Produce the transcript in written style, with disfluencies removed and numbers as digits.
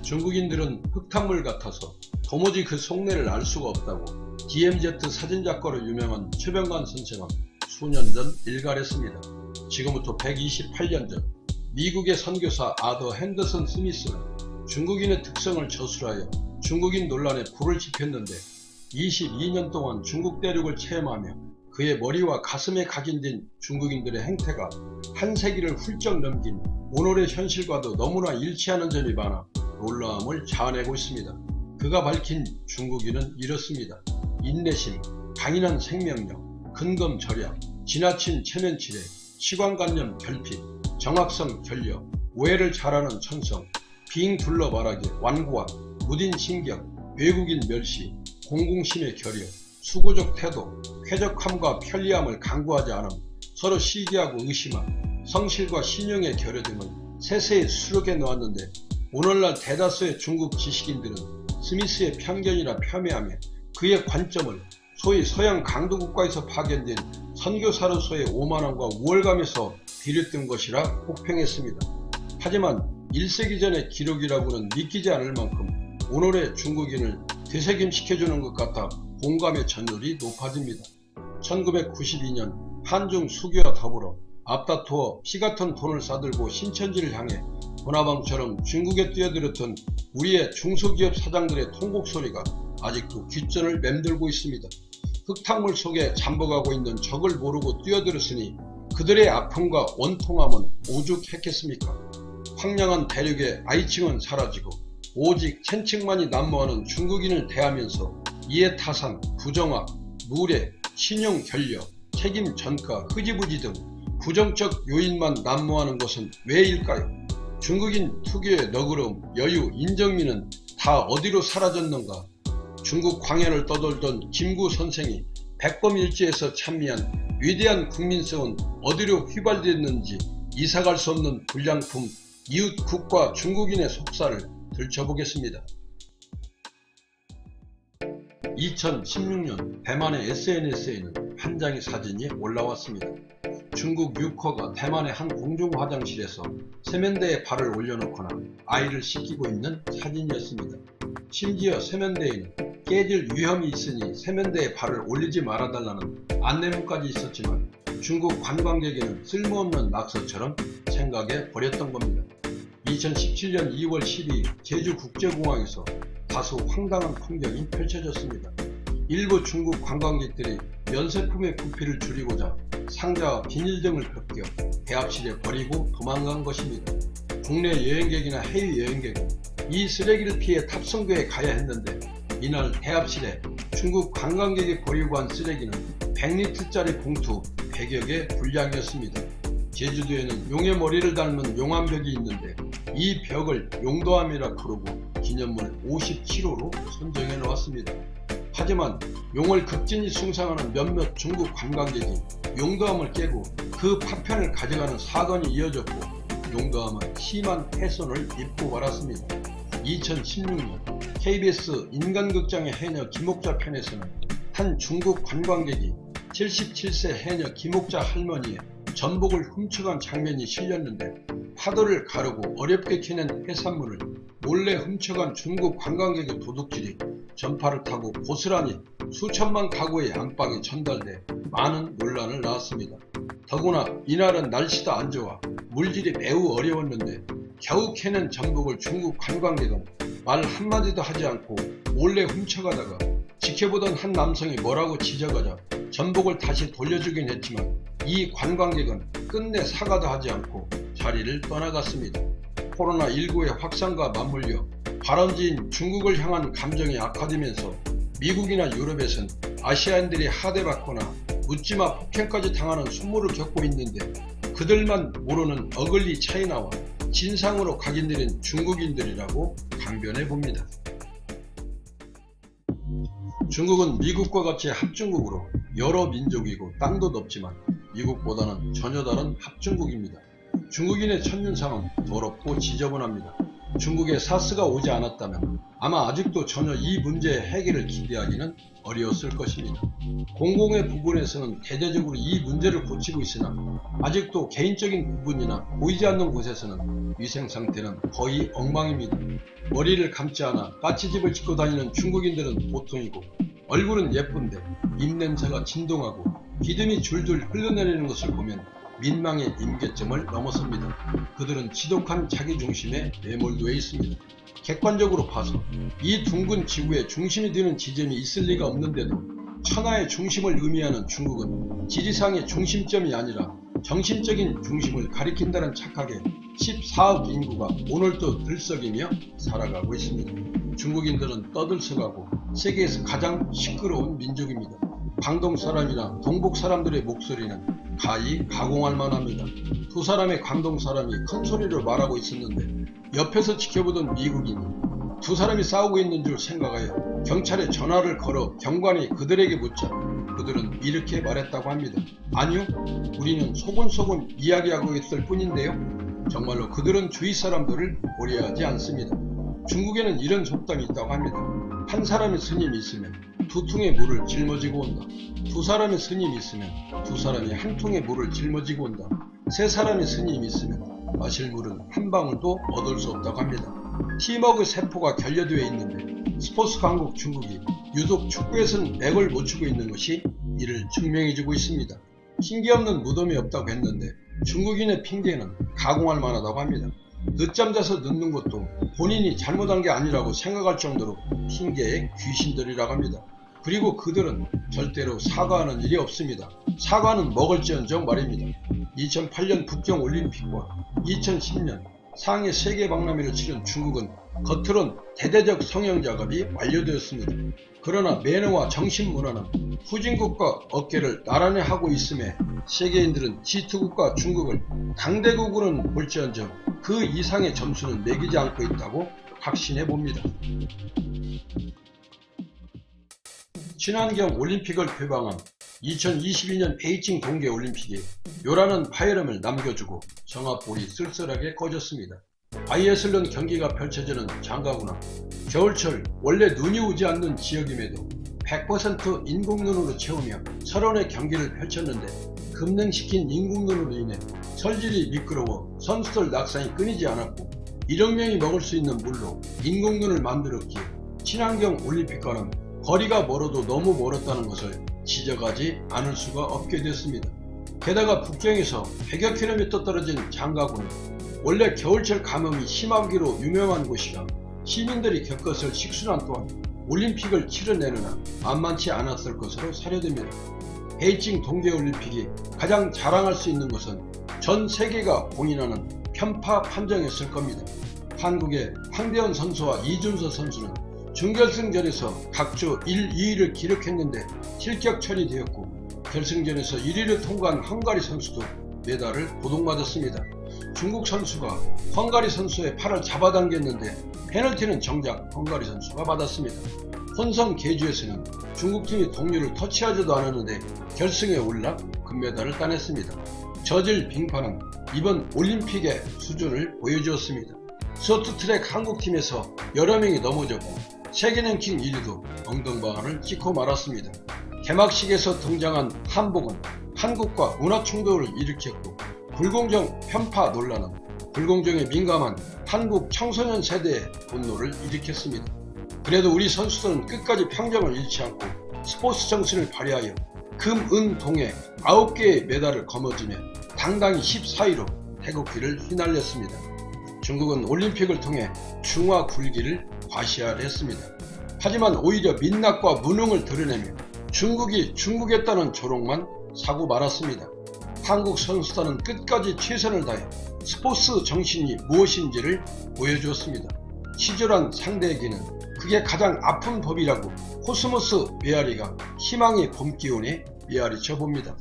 중국인들은 흙탕물 같아서 도무지 그 속내를 알 수가 없다고 DMZ 사진작가로 유명한 최병관 선생은 수년 전 일갈했습니다. 지금부터 128년 전 미국의 선교사 아더 핸더슨 스미스는 중국인의 특성을 저술하여 중국인 논란에 불을 지폈는데 22년 동안 중국 대륙을 체험하며 그의 머리와 가슴에 각인된 중국인들의 행태가 한 세기를 훌쩍 넘긴 오늘의 현실과도 너무나 일치하는 점이 많아 놀라움을 자아내고 있습니다. 그가 밝힌 중국인은 이렇습니다. 인내심, 강인한 생명력, 근검절약, 지나친 체면치레, 시관관념 결핍, 정확성 결력, 오해를 잘하는 천성, 빙 둘러 말하기 완고함, 무딘 신경, 외국인 멸시, 공공심의 결여, 수고적 태도, 쾌적함과 편리함을 강구하지 않음, 서로 시기하고 의심함, 성실과 신용의 결여 등을 세세히 수록해 놓았는데 오늘날 대다수의 중국 지식인들은 스미스의 편견이라 폄훼하며 그의 관점을 소위 서양 강도국가에서 파견된 선교사로서의 오만함과 우월감에서 비롯된 것이라 혹평했습니다. 하지만 1세기 전의 기록이라고는 믿기지 않을 만큼 오늘의 중국인을 되새김시켜주는 것 같아 공감의 전율이 높아집니다. 1992년 한중 수교와 더불어 앞다투어 피같은 돈을 싸들고 신천지를 향해 도나방처럼 중국에 뛰어들었던 우리의 중소기업 사장들의 통곡 소리가 아직도 귓전을 맴돌고 있습니다. 흙탕물 속에 잠복하고 있는 적을 모르고 뛰어들었으니 그들의 아픔과 원통함은 오죽했겠습니까? 황량한 대륙의 아이칭은 사라지고 오직 천층만이 난무하는 중국인을 대하면서 이해타산, 부정학, 무례, 신용 결력, 책임 전가, 흐지부지 등 부정적 요인만 난무하는 것은 왜일까요? 중국인 특유의 너그러움, 여유, 인정미는 다 어디로 사라졌는가? 중국 광야를 떠돌던 김구 선생이 백범일지에서 찬미한 위대한 국민성은 어디로 휘발됐는지 이사갈 수 없는 불량품 이웃국과 중국인의 속사를 들춰보겠습니다. 2016년 대만의 SNS에는 한 장의 사진이 올라왔습니다. 중국 유커가 대만의 한 공중화장실에서 세면대에 발을 올려놓거나 아이를 씻기고 있는 사진이었습니다. 심지어 세면대에는 깨질 위험이 있으니 세면대에 발을 올리지 말아달라는 안내문까지 있었지만 중국 관광객에는 쓸모없는 낙서처럼 생각해 버렸던 겁니다. 2017년 2월 12일 제주국제공항에서 다소 황당한 풍경이 펼쳐졌습니다. 일부 중국 관광객들이 면세품의 부피를 줄이고자 상자와 비닐 등을 벗겨 대합실에 버리고 도망간 것입니다. 국내 여행객이나 해외 여행객은 이 쓰레기를 피해 탑승구에 가야 했는데 이날 대합실에 중국 관광객이 버리고 간 쓰레기는 100리터짜리 봉투 100여 개 분량이었습니다. 제주도에는 용의 머리를 닮은 용암벽이 있는데 이 벽을 용도암이라 부르고 기념물 57호로 선정해 놓았습니다. 하지만 용을 극진히 숭상하는 몇몇 중국 관광객이 용도암을 깨고 그 파편을 가져가는 사건이 이어졌고 용도암은 심한 훼손을 입고 말았습니다. 2016년 KBS 인간극장의 해녀 김옥자 편에서는 한 중국 관광객이 77세 해녀 김옥자 할머니의 전복을 훔쳐간 장면이 실렸는데 파도를 가르고 어렵게 캐낸 해산물을 몰래 훔쳐간 중국 관광객의 도둑질이 전파를 타고 고스란히 수천만 가구의 안방에 전달돼 많은 논란을 낳았습니다. 더구나 이날은 날씨도 안 좋아 물질이 매우 어려웠는데 겨우 캐낸 전복을 중국 관광객은 말 한마디도 하지 않고 몰래 훔쳐가다가 지켜보던 한 남성이 뭐라고 지적하자 전복을 다시 돌려주긴 했지만 이 관광객은 끝내 사과도 하지 않고 자리를 떠나갔습니다. 코로나19의 확산과 맞물려 발원지인 중국을 향한 감정이 악화되면서 미국이나 유럽에선 아시아인들이 하대받거나 묻지마 폭행까지 당하는 수모를 겪고 있는데 그들만 모르는 어글리 차이나와 진상으로 각인되는 중국인들이라고 강변해 봅니다. 중국은 미국과 같이 합중국으로 여러 민족이고 땅도 넓지만 미국보다는 전혀 다른 합중국입니다. 중국인의 첫인상은 더럽고 지저분합니다. 중국에 사스가 오지 않았다면 아마 아직도 전혀 이 문제의 해결을 기대하기는 어려웠을 것입니다. 공공의 부분에서는 대대적으로 이 문제를 고치고 있으나 아직도 개인적인 부분이나 보이지 않는 곳에서는 위생 상태는 거의 엉망입니다. 머리를 감지 않아 까치집을 짓고 다니는 중국인들은 보통이고 얼굴은 예쁜데 입냄새가 진동하고 기름이 줄줄 흘러내리는 것을 보면 민망의 임계점을 넘어섭니다. 그들은 지독한 자기중심에 매몰되어 있습니다. 객관적으로 봐서 이 둥근 지구의 중심이 되는 지점이 있을 리가 없는데도 천하의 중심을 의미하는 중국은 지리상의 중심점이 아니라 정신적인 중심을 가리킨다는 착각에 14억 인구가 오늘도 들썩이며 살아가고 있습니다. 중국인들은 떠들썩하고 세계에서 가장 시끄러운 민족입니다. 방동 사람이나 동북 사람들의 목소리는 가히 가공할 만합니다. 두 사람의 광동 사람이 큰 소리로 말하고 있었는데 옆에서 지켜보던 미국인이 두 사람이 싸우고 있는 줄 생각하여 경찰에 전화를 걸어 경관이 그들에게 묻자 그들은 이렇게 말했다고 합니다. 아니요, 우리는 소곤소곤 이야기하고 있을 뿐인데요. 정말로 그들은 주위 사람들을 고려하지 않습니다. 중국에는 이런 속담이 있다고 합니다. 한 사람의 스님이 있으면 두 통의 물을 짊어지고 온다. 두 사람의 스님이 있으면 두 사람이 한 통의 물을 짊어지고 온다. 세 사람의 스님이 있으면 마실 물은 한 방울도 얻을 수 없다고 합니다. 팀워크 세포가 결여되어 있는데 스포츠 강국 중국이 유독 축구에서는 맥을 못 추고 있는 것이 이를 증명해주고 있습니다. 핑계 없는 무덤이 없다고 했는데 중국인의 핑계는 가공할 만하다고 합니다. 늦잠 자서 늦는 것도 본인이 잘못한 게 아니라고 생각할 정도로 핑계의 귀신들이라고 합니다. 그리고 그들은 절대로 사과하는 일이 없습니다. 사과는 먹을지언정 말입니다. 2008년 북경 올림픽과 2010년 상해 세계 박람회를 치른 중국은 겉으론 대대적 성형 작업이 완료되었습니다. 그러나 매너와 정신문화는 후진국과 어깨를 나란히 하고 있음에 세계인들은 G2국가 중국을 강대국으로는 볼지언정 그 이상의 점수는 매기지 않고 있다고 확신해 봅니다. 친환경 올림픽을 표방한 2022년 베이징 동계올림픽이 요란한 파열음을 남겨주고 정합볼이 쓸쓸하게 꺼졌습니다. 바이애슬론 경기가 펼쳐지는 장가구나 겨울철 원래 눈이 오지 않는 지역임에도 100% 인공눈으로 채우며 철원의 경기를 펼쳤는데 급냉시킨 인공눈으로 인해 설질이 미끄러워 선수들 낙상이 끊이지 않았고 1억 명이 먹을 수 있는 물로 인공눈을 만들었기에 친환경 올림픽과는 거리가 멀어도 너무 멀었다는 것을 지적하지 않을 수가 없게 됐습니다. 게다가 북경에서 100여 킬로미터 떨어진 장가구는 원래 겨울철 가뭄이 심하기로 유명한 곳이라 시민들이 겪었을 식순환 또한 올림픽을 치러내느라 만만치 않았을 것으로 사료됩니다. 베이징 동계올림픽이 가장 자랑할 수 있는 것은 전 세계가 공인하는 편파 판정이었을 겁니다. 한국의 황대현 선수와 이준서 선수는 준결승전에서 각조 1, 2위를 기록했는데 실격 처리되었고 결승전에서 1위를 통과한 헝가리 선수도 메달을 보동받았습니다. 중국 선수가 헝가리 선수의 팔을 잡아당겼는데 페널티는 정작 헝가리 선수가 받았습니다. 혼성 계주에서는 중국팀이 동료를 터치하지도 않았는데 결승에 올라 금메달을 따냈습니다. 저질 빙판은 이번 올림픽의 수준을 보여주었습니다. 쇼트트랙 한국팀에서 여러 명이 넘어졌고 세계 랭킹 1위도 엉덩방아를 찍고 말았습니다. 개막식에서 등장한 한복은 한국과 문화 충돌을 일으켰고 불공정 편파 논란은 불공정에 민감한 한국 청소년 세대의 분노를 일으켰습니다. 그래도 우리 선수들은 끝까지 평정을 잃지 않고 스포츠 정신을 발휘하여 금, 은, 동에 9개의 메달을 거머쥐며 당당히 14위로 태극기를 휘날렸습니다. 중국은 올림픽을 통해 중화 굴기를 과시하려 했습니다. 하지만 오히려 민낯과 무능을 드러내며 중국이 중국했다는 조롱만 사고 말았습니다. 한국 선수단은 끝까지 최선을 다해 스포츠 정신이 무엇인지를 보여주었습니다. 치졸한 상대에게는 그게 가장 아픈 법이라고 코스모스 메아리가 희망의 봄기운에 메아리쳐 봅니다.